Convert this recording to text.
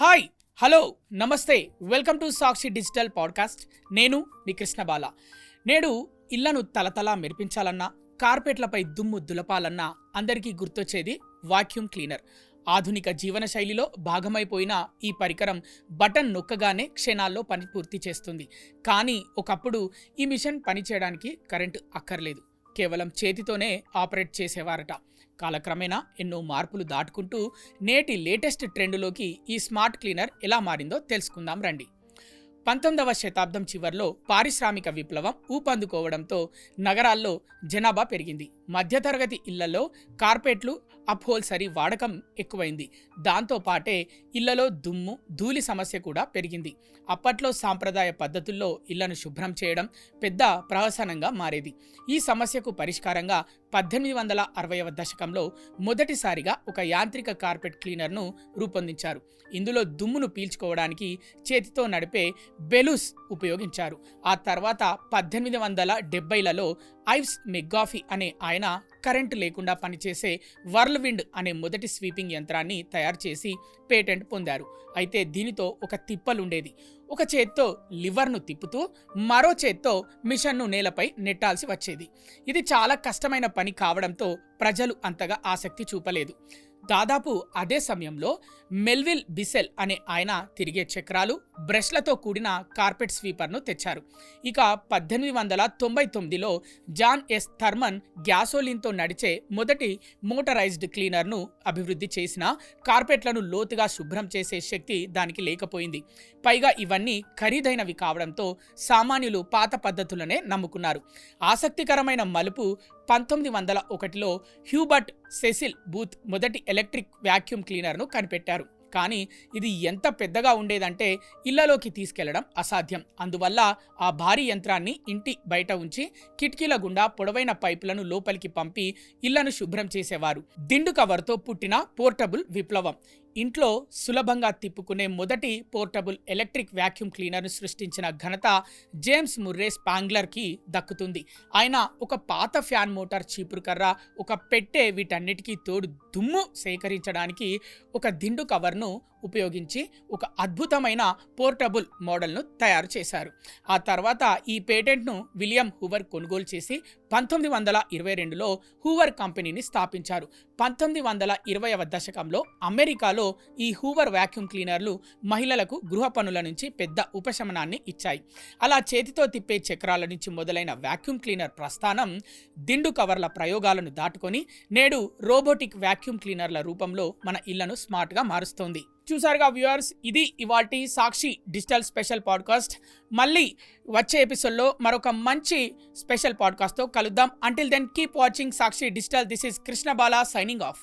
Hi hello నమస్తే welcome to Sakshi digital podcast. నేను మీ కృష్ణబాల. నేడు ఇళ్లను తలతలా మెరిపించాలన్నా, కార్పెట్లపై దుమ్ము దులపాలన్నా అందరికీ గుర్తొచ్చేది వాక్యూమ్ క్లీనర్. ఆధునిక జీవన శైలిలో భాగమైపోయిన ఈ పరికరం బటన్ నొక్కగానే క్షణాల్లో పని పూర్తి చేస్తుంది. కానీ ఒకప్పుడు ఈ మిషన్ పనిచేయడానికి కరెంటు అక్కర్లేదు, కేవలం చేతితోనే ఆపరేట్ చేసేవారట. కాలక్రమేణా ఎన్నో మార్పులు దాటుకుంటూ నేటి లేటెస్ట్ ట్రెండ్లోకి ఈ స్మార్ట్ క్లీనర్ ఎలా మారిందో తెలుసుకుందాం రండి. 19వ శతాబ్దం చివర్లో పారిశ్రామిక విప్లవం ఊపందుకోవడంతో నగరాల్లో జనాభా పెరిగింది. మధ్యతరగతి ఇళ్లలో కార్పెట్లు, అప్హోల్సరీ వాడకం ఎక్కువైంది. దాంతో పాటే ఇళ్లలో దుమ్ము, ధూళి సమస్య కూడా పెరిగింది. అప్పట్లో సాంప్రదాయ పద్ధతుల్లో ఇళ్లను శుభ్రం చేయడం పెద్ద ప్రహసనంగా మారేది. ఈ సమస్యకు పరిష్కారంగా 1860వ దశకంలో మొదటిసారిగా ఒక యాంత్రిక కార్పెట్ క్లీనర్ను రూపొందించారు. ఇందులో దుమ్మును పీల్చుకోవడానికి చేతితో నడిపే బెలూస్ ఉపయోగించారు. ఆ తర్వాత 1870లలో ఐవ్స్ మెగ్గాఫీ అనే ఆయన కరెంటు లేకుండా పనిచేసే వర్ల్విండ్ అనే మొదటి స్వీపింగ్ యంత్రాన్ని తయారు చేసి పేటెంట్ పొందారు. అయితే దీనితో ఒక తిప్పలుండేది. ఒక చేత్తో లివర్ను తిప్పుతూ మరో చేత్తో మిషన్ను నేలపై నెట్టాల్సి వచ్చేది. ఇది చాలా కష్టమైన పని కావడంతో ప్రజలు అంతగా ఆసక్తి చూపలేదు. దాదాపు అదే సమయంలో మెల్విల్ బిసెల్ అనే ఆయన తిరిగే చక్రాలు, బ్రష్లతో కూడిన కార్పెట్ స్వీపర్ను తెచ్చారు. ఇక 1899లో జాన్ ఎస్ థర్మన్ గ్యాసోలిన్తో నడిచే మొదటి మోటరైజ్డ్ క్లీనర్ను అభివృద్ధి చేసిన కార్పెట్లను లోతుగా శుభ్రం చేసే శక్తి దానికి లేకపోయింది. పైగా ఇవన్నీ ఖరీదైనవి కావడంతో సామాన్యులు పాత పద్ధతులనే నమ్ముకున్నారు. ఆసక్తికరమైన మలుపు 1901లో హ్యూబర్ట్ సెసిల్ బూత్ మొదటి ఎలక్ట్రిక్ వాక్యూమ్ క్లీనర్ను కనిపెట్టారు. కానీ ఇది ఎంత పెద్దగా ఉండేదంటే ఇళ్లలోకి తీసుకెళ్లడం అసాధ్యం. అందువల్ల ఆ భారీ యంత్రాన్ని ఇంటి బయట ఉంచి కిటికీల గుండా పొడవైన పైపులను లోపలికి పంపి ఇళ్లను శుభ్రం చేసేవారు. దిండు కవర్తో పుట్టిన పోర్టబుల్ విప్లవం. ఇంట్లో సులభంగా తిప్పుకునే మొదటి పోర్టబుల్ ఎలక్ట్రిక్ వాక్యూమ్ క్లీనర్ను సృష్టించిన ఘనత జేమ్స్ ముర్రే స్పాంగ్లర్కి దక్కుతుంది. ఆయన ఒక పాత ఫ్యాన్ మోటార్, చీపురు కర్ర, ఒక పెట్టె, వీటన్నిటికీ తోడు దుమ్ము సేకరించడానికి ఒక దిండు కవర్ను ఉపయోగించి ఒక అద్భుతమైన పోర్టబుల్ మోడల్ను తయారు చేశారు. ఆ తర్వాత ఈ పేటెంట్ను విలియం హూవర్ కొనుగోలు చేసి 1922లో హూవర్ కంపెనీని స్థాపించారు. 1920వ దశకంలో అమెరికాలో ఈ హూవర్ వాక్యూమ్ క్లీనర్లు మహిళలకు గృహ పనుల నుంచి పెద్ద ఉపశమనాన్ని ఇచ్చాయి. అలా చేతితో తిప్పే చక్రాల నుంచి మొదలైన వాక్యూమ్ క్లీనర్ ప్రస్థానం దిండు కవర్ల ప్రయోగాలను దాటుకొని నేడు రోబోటిక్ వాక్యూమ్ క్లీనర్ల రూపంలో మన ఇళ్లను స్మార్ట్గా మారుస్తోంది. చూసారుగా వ్యూవర్స్, ఇది ఇవాల్టి సాక్షి డిజిటల్ స్పెషల్ పాడ్కాస్ట్. మళ్ళీ వచ్చే ఎపిసోడ్లో మరొక మంచి స్పెషల్ పాడ్కాస్ట్తో కలుద్దాం. Until then keep watching Sakshi digital. This is Krishnabala signing of.